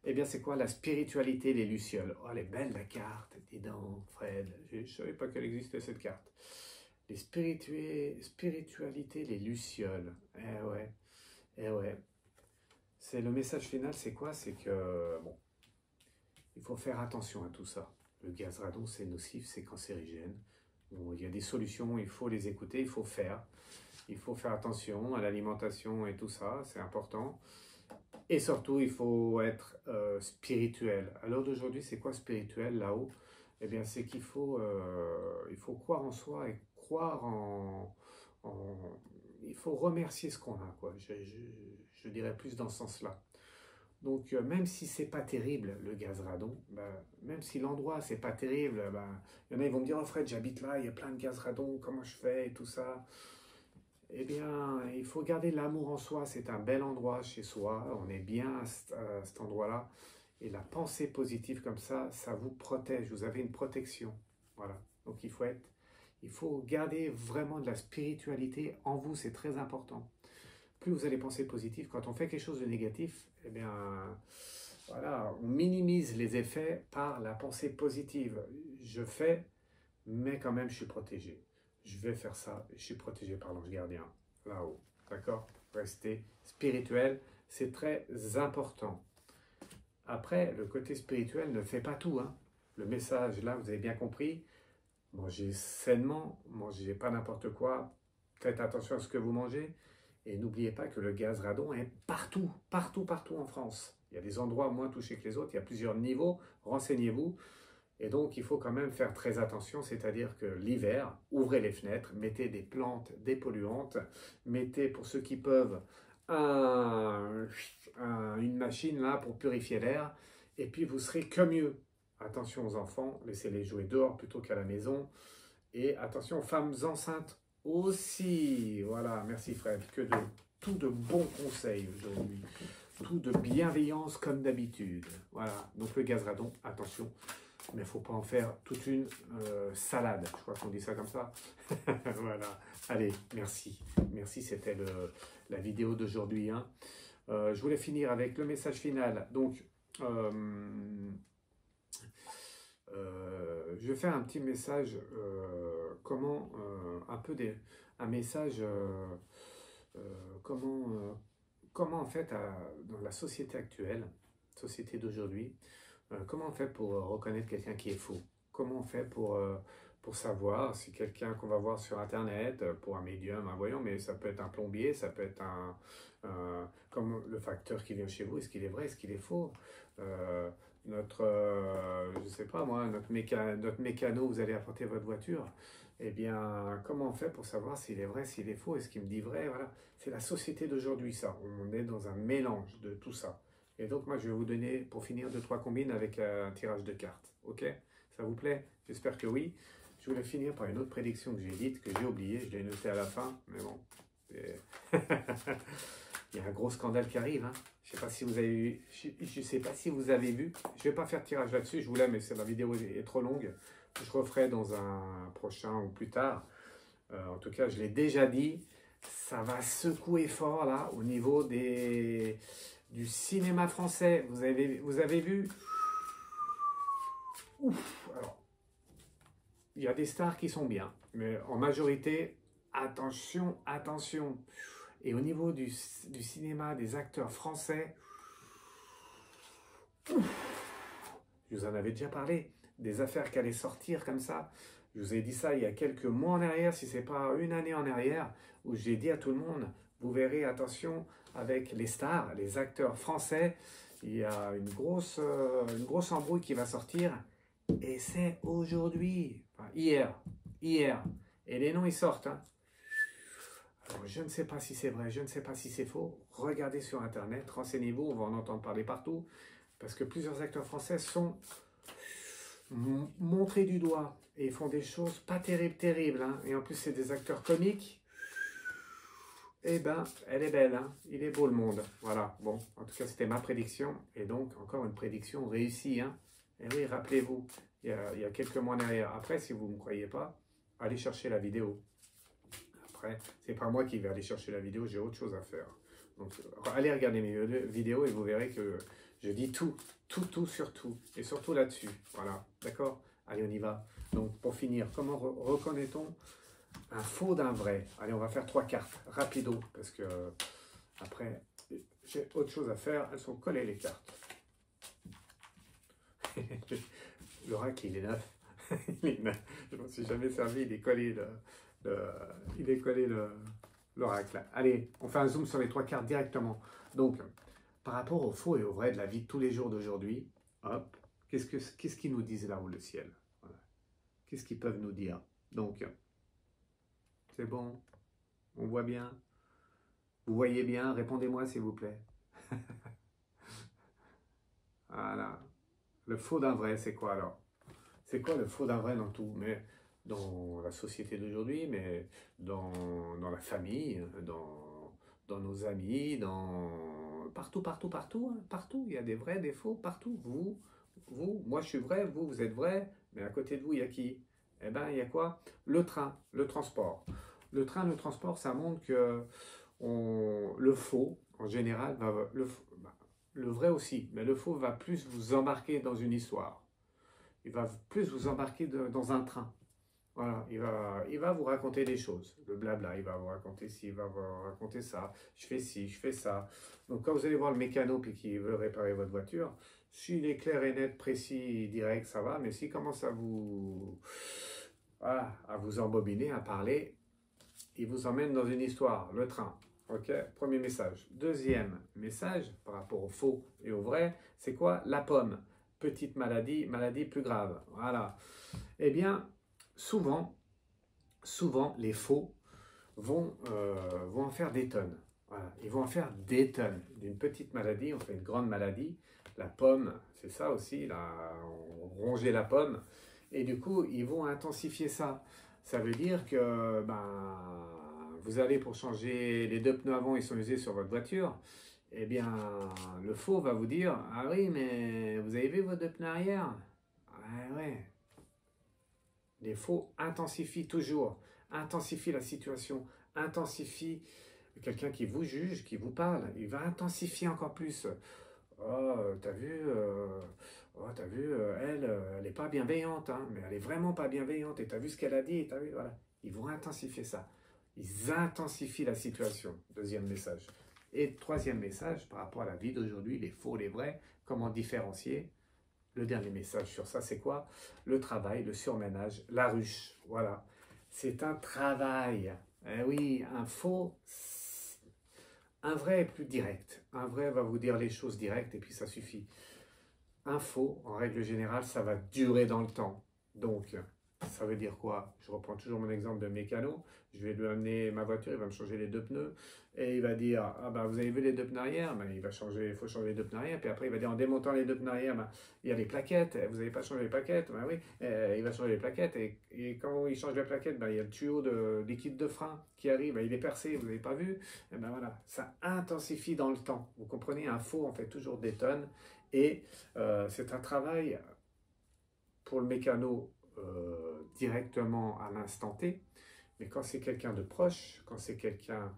Eh bien, c'est quoi la spiritualité des Lucioles? Oh, elle est belle la carte. Dis donc, Fred. Je ne savais pas qu'elle existait cette carte. Les spiritualités, les Lucioles. Eh ouais. Eh ouais. C'est le message final, c'est quoi? C'est que, bon, il faut faire attention à tout ça. Le gaz radon, c'est nocif, c'est cancérigène. Bon, il y a des solutions, il faut les écouter, il faut faire. Il faut faire attention à l'alimentation et tout ça, c'est important. Et surtout, il faut être spirituel. À l'heure d'aujourd'hui, c'est quoi spirituel là-haut? Eh bien, c'est qu'il faut, il faut croire en soi et croire il faut remercier ce qu'on a, quoi. Je dirais plus dans ce sens-là. Donc, même si c'est pas terrible, le gaz radon, ben, même si l'endroit, c'est pas terrible, ben, il y en a, ils vont me dire, oh Fred, j'habite là, il y a plein de gaz radon, comment je fais et tout ça. Eh bien, il faut garder l'amour en soi, c'est un bel endroit chez soi, on est bien à cet endroit-là. Et la pensée positive comme ça vous protège, vous avez une protection. Voilà, donc il faut garder vraiment de la spiritualité en vous, c'est très important. Plus vous allez penser positif, quand on fait quelque chose de négatif, eh bien, voilà, on minimise les effets par la pensée positive. Je fais, mais quand même, je suis protégé. Je vais faire ça, je suis protégé par l'ange gardien, là-haut. D'accord? Rester spirituel, c'est très important. Après, le côté spirituel ne fait pas tout, hein. Le message, là, vous avez bien compris. Mangez sainement, mangez pas n'importe quoi. Faites attention à ce que vous mangez. Et n'oubliez pas que le gaz radon est partout, partout, partout en France. Il y a des endroits moins touchés que les autres, il y a plusieurs niveaux, renseignez-vous. Et donc, il faut quand même faire très attention, c'est-à-dire que l'hiver, ouvrez les fenêtres, mettez des plantes dépolluantes, mettez, pour ceux qui peuvent, une machine là pour purifier l'air, et puis vous serez que mieux. Attention aux enfants, laissez-les jouer dehors plutôt qu'à la maison. Et attention aux femmes enceintes aussi. Voilà, merci Fred, tout de bons conseils aujourd'hui. Tout de bienveillance comme d'habitude. Voilà, donc le gaz radon, attention. Mais il ne faut pas en faire toute une salade. Je crois qu'on dit ça comme ça. Voilà. Allez, merci. Merci, c'était la vidéo d'aujourd'hui. Hein. Je voulais finir avec le message final. Donc, je vais faire un petit message, un message, comment en fait, dans la société actuelle, société d'aujourd'hui, comment on fait pour reconnaître quelqu'un qui est faux? Comment on fait pour savoir si quelqu'un qu'on va voir sur Internet, pour un médium, un voyant, mais ça peut être un plombier, ça peut être comme le facteur qui vient chez vous, est-ce qu'il est vrai, est-ce qu'il est faux? Je sais pas moi, notre mécano, vous allez apporter votre voiture, eh bien, comment on fait pour savoir s'il est vrai, s'il est faux, est-ce qu'il me dit vrai? Voilà, c'est la société d'aujourd'hui, ça. On est dans un mélange de tout ça. Et donc, moi, je vais vous donner, pour finir, 2-3 combines avec un tirage de cartes. Ok? Ça vous plaît? J'espère que oui. Je voulais finir par une autre prédiction que j'ai dite, que j'ai oubliée. Je l'ai notée à la fin, mais bon. Il y a un gros scandale qui arrive. Hein. Je ne sais pas si vous avez vu. Je sais pas si vous avez vu. Je ne vais pas faire de tirage là-dessus. Je voulais, mais la vidéo est trop longue. Je referai dans un prochain ou plus tard. En tout cas, je l'ai déjà dit. Ça va secouer fort là au niveau du cinéma français. Vous avez vu? Ouf. Alors, il y a des stars qui sont bien, mais en majorité, attention, attention. Et au niveau du cinéma, des acteurs français, je vous en avais déjà parlé, des affaires qui allaient sortir comme ça. Je vous ai dit ça il y a quelques mois en arrière, si ce n'est pas une année en arrière, où j'ai dit à tout le monde, vous verrez, attention, avec les stars, les acteurs français, il y a une grosse embrouille qui va sortir, et c'est aujourd'hui, enfin, hier, et les noms ils sortent. Hein. Alors, je ne sais pas si c'est vrai, je ne sais pas si c'est faux, regardez sur Internet, renseignez-vous, on va en entendre parler partout, parce que plusieurs acteurs français sont montrés du doigt, et ils font des choses pas terribles, hein. Et en plus c'est des acteurs comiques. Eh ben, elle est belle, hein. Il est beau le monde. Voilà, bon, en tout cas, c'était ma prédiction. Et donc, encore une prédiction réussie, hein. Et oui, rappelez-vous, il y a quelques mois derrière. Après, si vous ne me croyez pas, allez chercher la vidéo. Après, c'est pas moi qui vais aller chercher la vidéo, j'ai autre chose à faire. Donc, allez regarder mes vidéos et vous verrez que je dis tout sur tout. Et surtout là-dessus. Voilà, d'accord? Allez, on y va. Donc, pour finir, comment reconnaît-on un faux d'un vrai? Allez, on va faire 3 cartes, rapido, parce que après, j'ai autre chose à faire. Elles sont collées, les cartes. L'oracle, il est neuf. Je ne m'en suis jamais servi, il est collé l'oracle. Allez, on fait un zoom sur les 3 cartes directement. Donc, par rapport au faux et au vrai de la vie de tous les jours d'aujourd'hui, hop, qu'est-ce qu'ils nous disent là-haut, le ciel? Voilà. Qu'est-ce qu'ils peuvent nous dire? Donc, c'est bon, on voit bien, vous voyez bien, répondez-moi s'il vous plaît. Voilà, le faux d'un vrai, c'est quoi alors? C'est quoi le faux d'un vrai dans tout? Mais dans la société d'aujourd'hui, mais dans la famille, dans nos amis, partout, hein, partout, il y a des vrais, des faux, partout. Moi je suis vrai, vous êtes vrai, mais à côté de vous, il y a qui? Eh bien, il y a quoi? Le train, le transport. Le train, le transport, ça montre que le faux, en général, le vrai aussi, mais le faux va plus vous embarquer dans une histoire. Il va plus vous embarquer dans un train. Voilà, il va vous raconter des choses, le blabla, il va vous raconter ci, il va vous raconter ça, je fais ci, je fais ça. Donc quand vous allez voir le mécano puis qu'il veut réparer votre voiture, s'il est clair et net, précis, direct, ça va, mais s'il commence voilà, à vous embobiner, à parler, il vous emmène dans une histoire, le train. Ok, premier message. Deuxième message, par rapport au faux et au vrai, c'est quoi? La pomme. Petite maladie, maladie plus grave. Voilà. Eh bien, souvent, les faux vont en faire des tonnes. Voilà. Ils vont en faire des tonnes. D'une petite maladie, on fait une grande maladie. La pomme, c'est ça aussi, on rongeait la pomme. Et du coup, ils vont intensifier ça. Ça veut dire que vous allez pour changer les deux pneus avant, ils sont usés sur votre voiture. Eh bien, le faux va vous dire, ah oui, mais vous avez vu vos deux pneus arrière? Ah ouais. Les faux intensifient toujours, intensifient la situation, intensifient quelqu'un qui vous juge, qui vous parle, il va intensifier encore plus. Oh, t'as vu, elle n'est pas bienveillante, hein, mais elle est vraiment pas bienveillante. Et t'as vu ce qu'elle a dit, t'as vu, voilà. Ils vont intensifier ça. Ils intensifient la situation. Deuxième message. Et troisième message, par rapport à la vie d'aujourd'hui, les faux, les vrais, comment différencier? Le dernier message sur ça, c'est quoi? Le travail, le surménage, la ruche. Voilà. C'est un travail. Eh oui, un faux, un vrai est plus direct. Un vrai va vous dire les choses directes et puis ça suffit. Un faux, en règle générale, ça va durer dans le temps. Donc, ça veut dire quoi? Je reprends toujours mon exemple de mécano. Je vais lui amener ma voiture, il va me changer les deux pneus. Et il va dire, ah ben vous avez vu les deux pneus arrière? Ben, il faut changer les deux pneus arrière. Puis après, il va dire, en démontant les deux pneus arrière, ben, il y a les plaquettes. Vous n'avez pas changé les plaquettes? Ben oui, il va changer les plaquettes. Et quand il change les plaquettes, ben, il y a le tuyau de liquide de frein qui arrive. Ben, il est percé, vous n'avez pas vu? Et ben voilà, ça intensifie dans le temps. Vous comprenez, un faux, on fait toujours des tonnes. Et c'est un travail pour le mécano directement à l'instant T, mais quand c'est quelqu'un de proche, quand c'est quelqu'un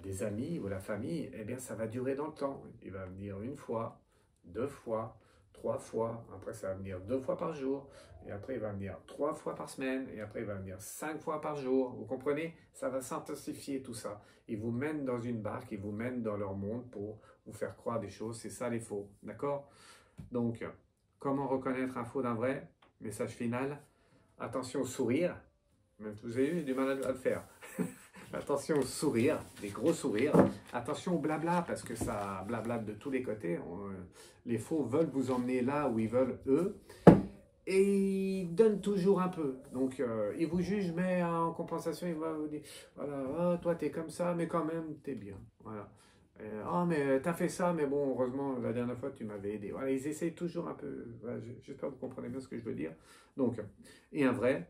des amis ou la famille, eh bien ça va durer dans le temps. Il va venir une fois, deux fois, trois fois, après ça va venir deux fois par jour, et après il va venir trois fois par semaine, et après il va venir cinq fois par jour. Vous comprenez? Ça va s'intensifier tout ça. Ils vous mènent dans une barque, ils vous mènent dans leur monde pour vous faire croire des choses. C'est ça les faux, d'accord? Donc, comment reconnaître un faux d'un vrai? Message final, attention au sourire. Même vous avez eu du mal à le faire. Attention au sourire, des gros sourires. Attention au blabla, parce que ça blablate de tous les côtés. Les faux veulent vous emmener là où ils veulent eux. Et ils donnent toujours un peu. Donc, ils vous jugent, mais en compensation, ils vont vous dire, voilà, oh, toi, t'es comme ça, mais quand même, t'es bien. Voilà. Ah, mais t'as fait ça, mais bon, heureusement, la dernière fois, tu m'avais aidé. Voilà, ils essayent toujours un peu. Voilà, j'espère que vous comprenez bien ce que je veux dire. Donc, et un vrai.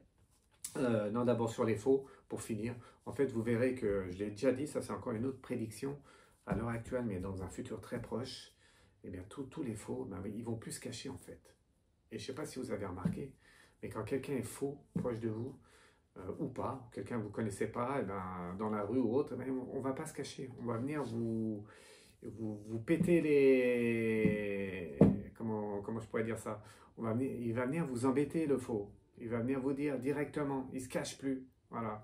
Non, d'abord sur les faux, pour finir. En fait, vous verrez que, je l'ai déjà dit, ça c'est encore une autre prédiction à l'heure actuelle, mais dans un futur très proche, eh bien, tous les faux, ben, ils vont plus se cacher en fait. Et je ne sais pas si vous avez remarqué, mais quand quelqu'un est faux, proche de vous, ou pas, quelqu'un que vous ne connaissez pas, eh ben, dans la rue ou autre, eh ben, on ne va pas se cacher. On va venir vous péter les... Comment je pourrais dire ça? Il va venir vous embêter le faux. Il va venir vous dire directement, il ne se cache plus. Voilà.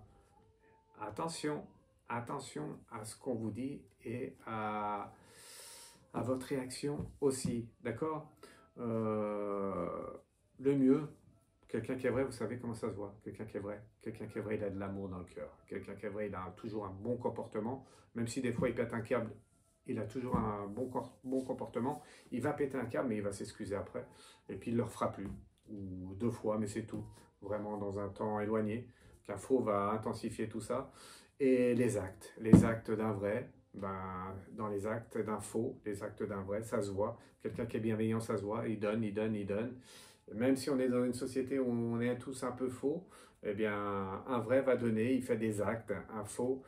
Attention, attention à ce qu'on vous dit et à votre réaction aussi. D'accord? Le mieux, quelqu'un qui est vrai, vous savez comment ça se voit. Quelqu'un qui est vrai, il a de l'amour dans le cœur. Quelqu'un qui est vrai, il a toujours un bon comportement. Même si des fois il pète un câble, il a toujours un bon comportement. Il va péter un câble, mais il va s'excuser après. Et puis il ne le refera plus. Ou deux fois, mais c'est tout. Vraiment dans un temps éloigné. Qu'un faux va intensifier tout ça. Et les actes d'un vrai, ben, dans les actes d'un faux, les actes d'un vrai, ça se voit. Quelqu'un qui est bienveillant, ça se voit. Il donne, il donne, il donne. Même si on est dans une société où on est tous un peu faux, eh bien, un vrai va donner, il fait des actes. Un faux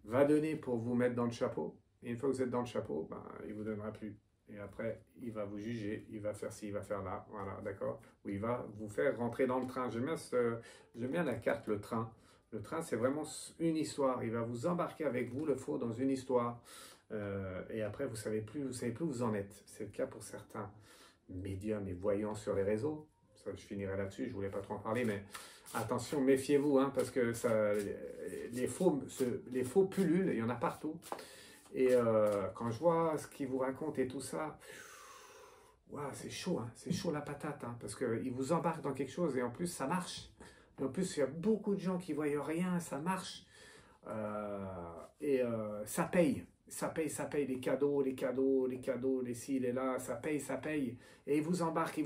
va donner pour vous mettre dans le chapeau. Et une fois que vous êtes dans le chapeau, ben, il ne vous donnera plus. Et après, il va vous juger, il va faire ci, il va faire là, voilà, d'accord? Ou il va vous faire rentrer dans le train. J'aime bien la carte, le train. Le train, c'est vraiment une histoire. Il va vous embarquer avec vous, le faux, dans une histoire. Et après, vous savez plus où vous en êtes. C'est le cas pour certains médiums et voyants sur les réseaux. Ça, je finirai là-dessus, je voulais pas trop en parler, mais attention, méfiez-vous, hein, parce que ça, les faux pullulent, il y en a partout. Et quand je vois ce qu'ils vous racontent et tout ça, wow, c'est chaud, hein, c'est chaud la patate, hein, parce qu'ils vous embarquent dans quelque chose et en plus ça marche. Et en plus, il y a beaucoup de gens qui ne voient rien, ça marche. Ça paye. Ça paye les cadeaux, les ci, les là, ça paye. Et ils vous embarquent.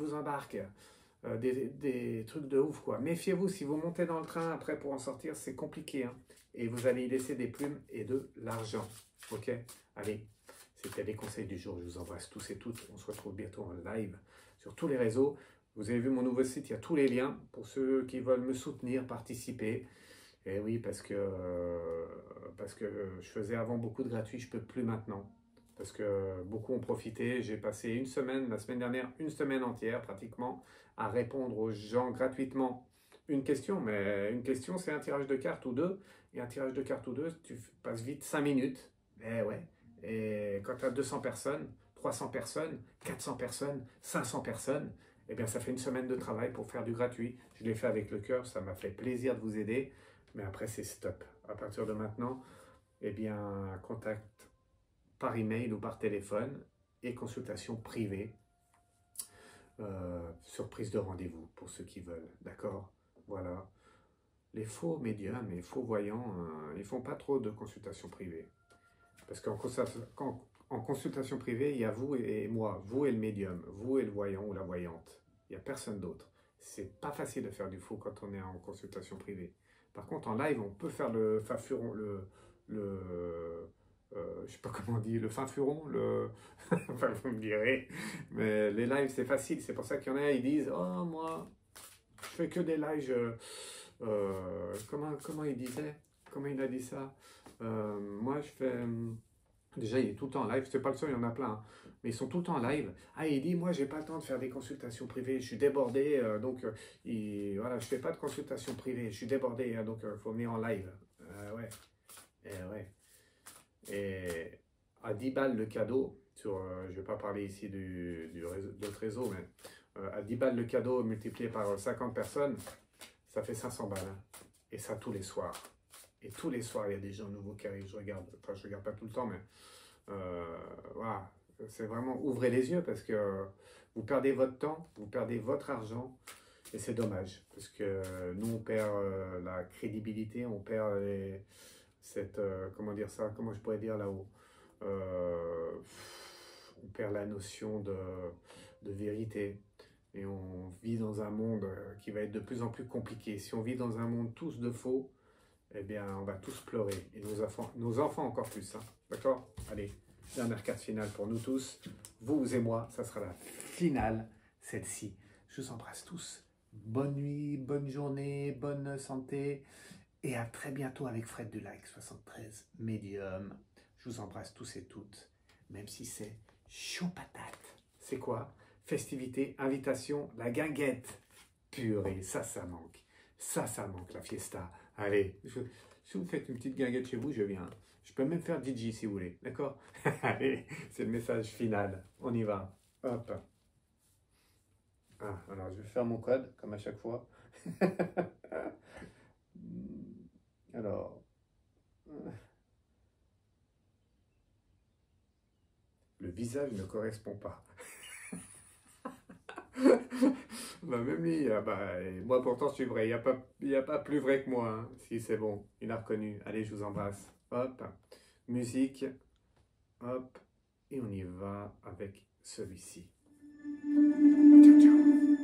Des trucs de ouf, quoi. Méfiez-vous, si vous montez dans le train, après pour en sortir, c'est compliqué, hein. Et vous allez y laisser des plumes et de l'argent. Ok? Allez, c'était les conseils du jour. Je vous embrasse tous et toutes. On se retrouve bientôt en live sur tous les réseaux. Vous avez vu mon nouveau site, il y a tous les liens pour ceux qui veulent me soutenir, participer. Et oui, parce que je faisais avant beaucoup de gratuit, je ne peux plus maintenant. Parce que beaucoup ont profité. J'ai passé une semaine, la semaine dernière, une semaine entière pratiquement, à répondre aux gens gratuitement une question. Mais une question, c'est un tirage de cartes ou deux. Et un tirage de cartes ou deux, tu passes vite 5 minutes. Eh ouais. Et quand tu as 200 personnes, 300 personnes, 400 personnes, 500 personnes, eh bien ça fait une semaine de travail pour faire du gratuit. Je l'ai fait avec le cœur, ça m'a fait plaisir de vous aider. Mais après, c'est stop. À partir de maintenant, eh bien, contact par email ou par téléphone et consultation privée sur prise de rendez-vous pour ceux qui veulent. D'accord? Voilà. Les faux médiums et faux voyants, ils ne font pas trop de consultations privées. Parce qu'en consultation privée, il y a vous et moi, vous et le médium, vous et le voyant ou la voyante. Il n'y a personne d'autre. C'est pas facile de faire du faux quand on est en consultation privée. Par contre, en live, on peut faire le fafuron, je sais pas comment on dit, le fin furon, enfin, vous me direz, mais les lives, c'est facile. C'est pour ça qu'il y en a, ils disent, oh, moi, je fais que des lives, comment il disait, comment il a dit ça, moi, je fais, déjà, il est tout le temps en live, c'est pas le seul, il y en a plein, hein. Mais ils sont tout le temps en live. Ah, il dit, moi, j'ai pas le temps de faire des consultations privées, je suis débordé, voilà, je fais pas de consultation privée, je suis débordé, hein, donc il faut venir en live. Ouais, ouais. Et à 10 balles le cadeau, je vais pas parler ici d'autres réseaux, mais à 10 balles le cadeau multiplié par 50 personnes, ça fait 500 balles. Hein. Et ça tous les soirs. Et tous les soirs, il y a des gens nouveaux qui arrivent. Je regarde pas tout le temps, mais voilà. C'est vraiment, ouvrez les yeux parce que vous perdez votre temps, vous perdez votre argent et c'est dommage parce que nous, on perd la crédibilité, on perd comment dire ça, comment je pourrais dire là-haut, on perd la notion de vérité. Et on vit dans un monde qui va être de plus en plus compliqué. Si on vit dans un monde tous de faux, eh bien, on va tous pleurer. Et nos enfants encore plus. Hein. D'accord? Allez, dernière carte finale pour nous tous. Vous et moi, ça sera la finale, celle-ci. Je vous embrasse tous. Bonne nuit, bonne journée, bonne santé. Et à très bientôt avec Fred du Like 73 Medium. Je vous embrasse tous et toutes. Même si c'est chaud patate. C'est quoi? Festivité, invitation, la guinguette. Purée, ça manque. Ça manque, la fiesta. Allez, si vous faites une petite guinguette chez vous, je viens. Je peux même faire DJ si vous voulez, d'accord? Allez, c'est le message final. On y va. Hop. Ah, alors, je vais faire mon code, comme à chaque fois. Alors... Le visage ne correspond pas. Bah, même lui, moi pourtant je suis vrai, il y a pas plus vrai que moi, hein. Si c'est bon, il a reconnu. Allez, je vous embrasse. Hop, musique, hop, et on y va avec celui-ci. Ciao, ciao.